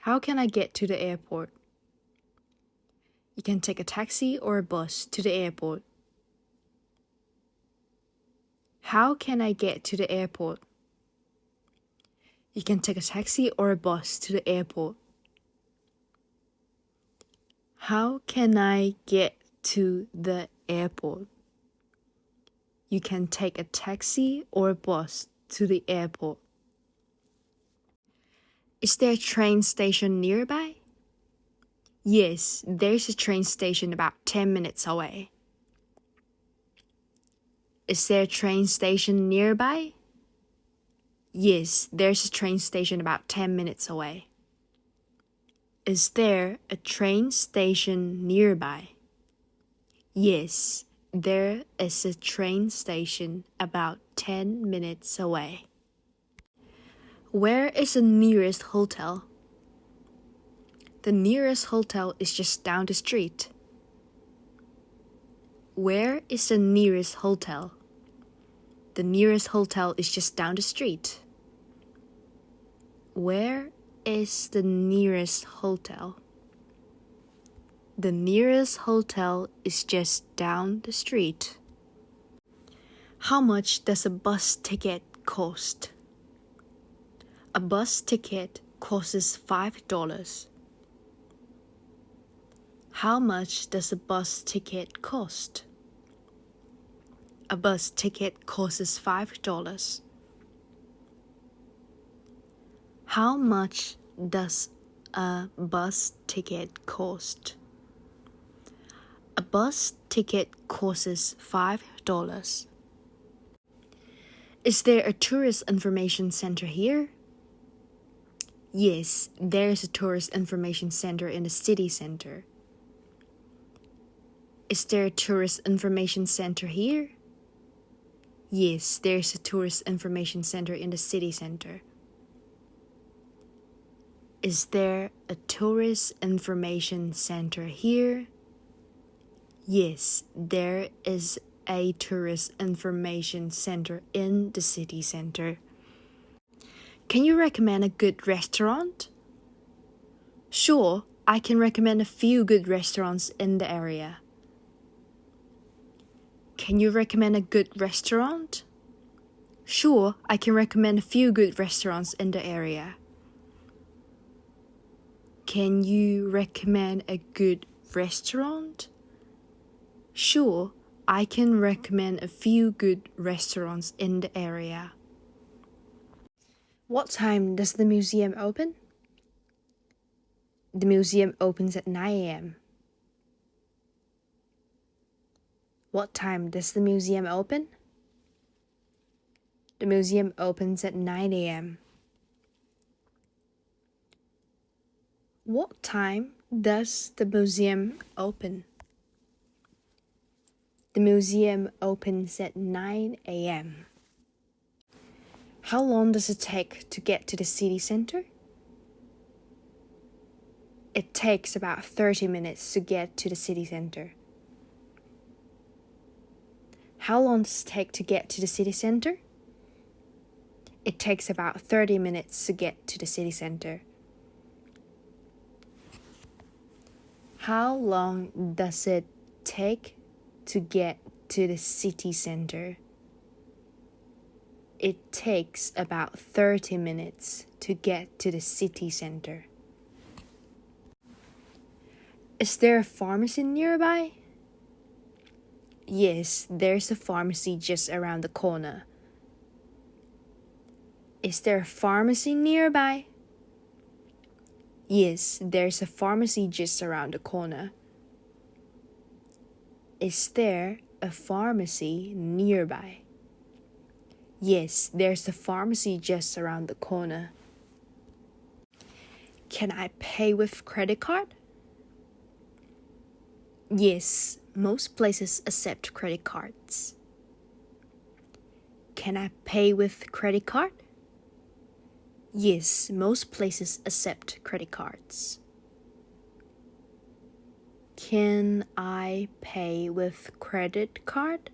How can I get to the airport? You can take a taxi or a bus to the airport. How can I get to the airport? You can take a taxi or a bus to the airport. How can I get to the airport? You can take a taxi or a bus to the airport. Is there a train station nearby? Yes, there's a train station about 10 minutes away. Is there a train station nearby? Yes, there's a train station about 10 minutes away. Is there a train station nearby? Yes, there is a train station about 10 minutes away. Where is the nearest hotel? The nearest hotel is just down the street. Where is the nearest hotel? The nearest hotel is just down the street. Where is the nearest hotel? The nearest hotel is just down the street. How much does a bus ticket cost? A bus ticket costs $5. How much does a bus ticket cost? A bus ticket costs $5. How much does a bus ticket cost? A bus ticket costs $5. Is there a tourist information center here? Yes, there is a tourist information center in the city center. Is there a tourist information center here? Yes, there is a tourist information center in the city center. Is there a tourist information center here? Yes, there is a tourist information center in the city center. Can you recommend a good restaurant? Sure, I can recommend a few good restaurants in the area. Can you recommend a good restaurant? Sure, I can recommend a few good restaurants in the area. Can you recommend a good restaurant? Sure, I can recommend a few good restaurants in the area. What time does the museum open? The museum opens at 9 a.m. What time does the museum open? The museum opens at 9 a.m. What time does the museum open? The museum opens at 9 a.m. How long does it take to get to the city center? It takes about 30 minutes to get to the city center. How long does it take to get to the city center? It takes about 30 minutes to get to the city center. How long does it take to get to the city center? It takes about 30 minutes to get to the city center. Is there a pharmacy nearby? Yes, there's a pharmacy just around the corner. Is there a pharmacy nearby? Yes, there's a pharmacy just around the corner. Is there a pharmacy nearby? Yes, there's a pharmacy just around the corner. Can I pay with credit card? Yes, most places accept credit cards. Can I pay with credit card? Yes, most places accept credit cards. Can I pay with credit card?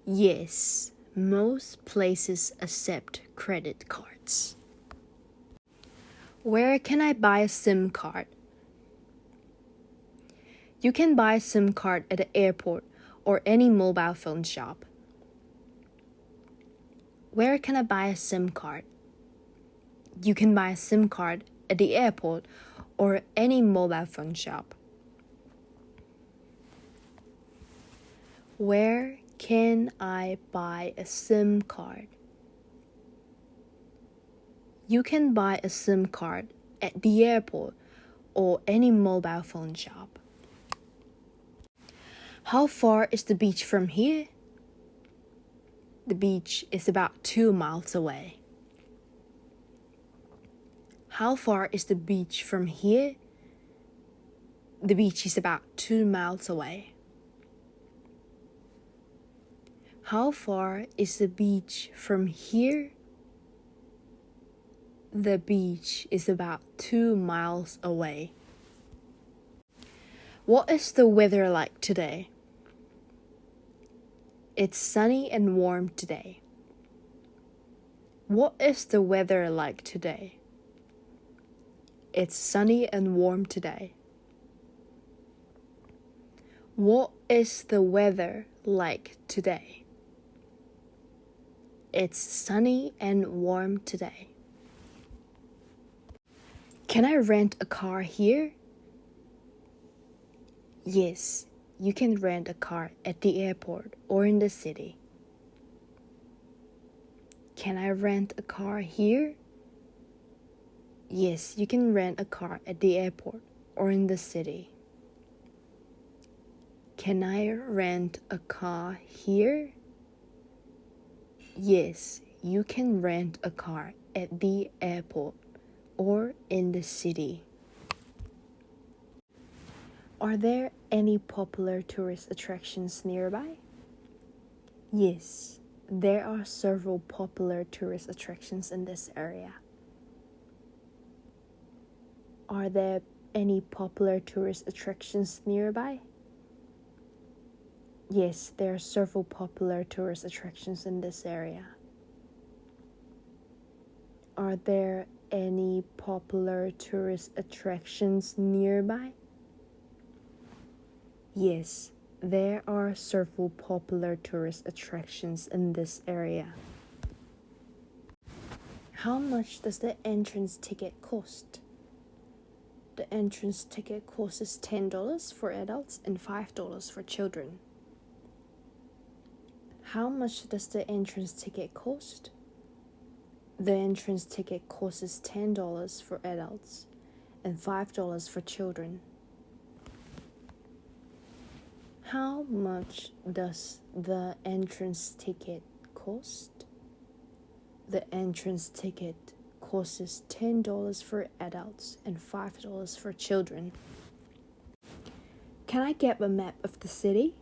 Yes, most places accept credit cards. Where can I buy a SIM card? You can buy a SIM card at the airport or any mobile phone shop. Where can I buy a SIM card? You can buy a SIM card at the airport or any mobile phone shop. Where can I buy a SIM card? You can buy a SIM card at the airport or any mobile phone shop. How far is the beach from here? The beach is about 2 miles away. How far is the beach from here? The beach is about 2 miles away. How far is the beach from here? The beach is about 2 miles away. What is the weather like today? It's sunny and warm today. What is the weather like today? It's sunny and warm today. What is the weather like today? It's sunny and warm today. Can I rent a car here? Yes, you can rent a car at the airport or in the city. Can I rent a car here? Yes, you can rent a car at the airport or in the city. Can I rent a car here? Yes, you can rent a car at the airport or in the city. Are there any popular tourist attractions nearby? Yes, there are several popular tourist attractions in this area. Are there any popular tourist attractions nearby? Yes, there are several popular tourist attractions in this area. Are there any popular tourist attractions nearby? Yes, there are several popular tourist attractions in this area. How much does the entrance ticket cost? The entrance ticket costs $10 for adults and $5 for children. How much does the entrance ticket cost? The entrance ticket costs $10 for adults and $5 for children. How much does the entrance ticket cost? The entrance ticket costs $10 for adults and $5 for children. Can I get a map of the city?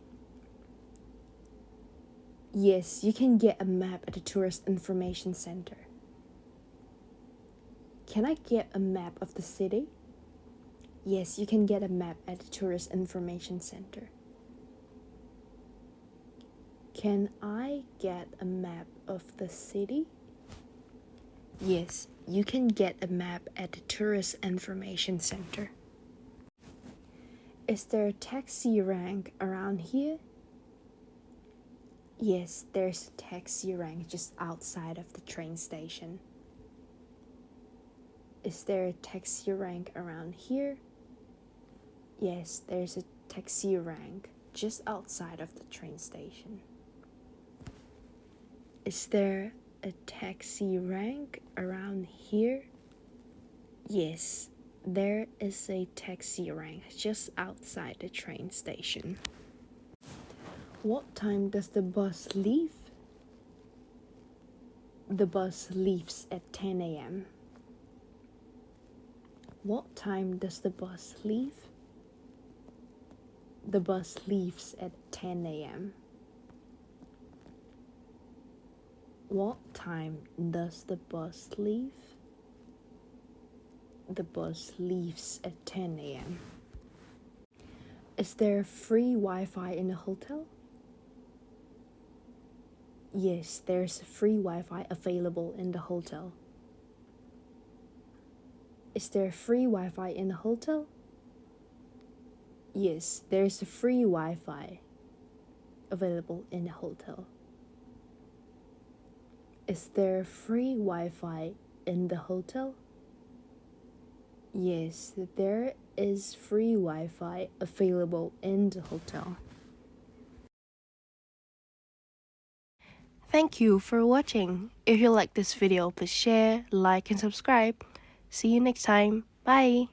Yes, you can get a map at the Tourist Information Center. Can I get a map of the city? Yes, you can get a map at the Tourist Information Center. Can I get a map of the city? Yes, you can get a map at the Tourist Information Center. Is there a taxi rank around here? Yes, there's a taxi rank just outside of the train station. Is there a taxi rank around here? Yes, there's a taxi rank just outside of the train station. Is there a taxi rank around here? Yes, there is a taxi rank just outside the train station. What time does the bus leave? The bus leaves at 10 a.m. What time does the bus leave? The bus leaves at 10 a.m. What time does the bus leave? The bus leaves at 10 a.m. Is there free Wi-Fi in the hotel? Yes, there's free Wi-Fi available in the hotel. Is there free Wi-Fi in the hotel? Yes, there's free Wi-Fi available in the hotel. Is there free Wi-Fi in the hotel? Yes, there is free Wi-Fi available in the hotel. Thank you for watching. If you like this video, please share, like, and subscribe. See you next time. Bye!